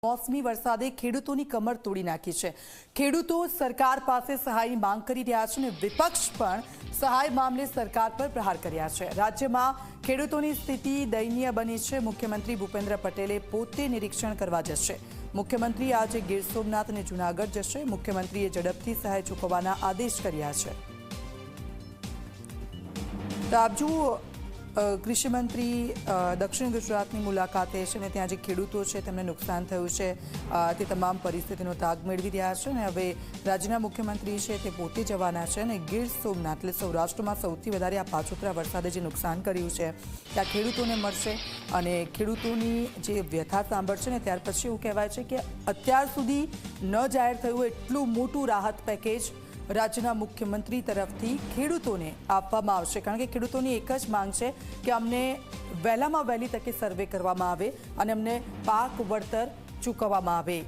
મોસમી વરસાદે ખેડૂતોની કમર તોડી નાખી છે। ખેડૂતો સરકાર પાસે સહાયની માંગ કરી રહ્યા છે અને વિપક્ષ પણ સહાય મામલે સરકાર પર પ્રહાર કર્યા છે। રાજ્યમાં ખેડૂતોની સ્થિતિ દયનીય બની છે। મુખ્યમંત્રી ભૂપેન્દ્ર પટેલે પોતે નિરીક્ષણ કરવા જશે। મુખ્યમંત્રી આજે ગીર સોમનાથ અને જૂનાગઢ જશે। મુખ્યમંત્રીએ ઝડપથી સહાય ચૂકવવાના આદેશ કર્યા છે। તો આપ જુઓ, કૃષિ મંત્રી દક્ષિણ ગુજરાતની મુલાકાતે છે અને ત્યાં જે ખેડૂતો છે તેમને નુકસાન થયું છે તે તમામ પરિસ્થિતિનો તાગ મેળવી રહ્યા છે અને હવે રાજ્યના મુખ્યમંત્રી છે તે પોતે જવાના છે અને ગીર સોમનાથ એટલે સૌરાષ્ટ્રમાં સૌથી વધારે આ પાછોતરા વરસાદે જે નુકસાન કર્યું છે ત્યાં ખેડૂતોને મળશે અને ખેડૂતોની જે વ્યથા સાંભળશે ને ત્યાર પછી એવું કહેવાય છે કે અત્યાર સુધી ન જાહેર થયું એટલું મોટું રાહત પેકેજ રાજ્યના મુખ્યમંત્રી તરફથી ખેડૂતોને આપવામાં આવશે। કારણ કે ખેડૂતોની એક જ માંગ છે કે અમને વહેલામાં વહેલી તકે સર્વે કરવામાં આવે અને અમને પાક વળતર ચૂકવવામાં આવે।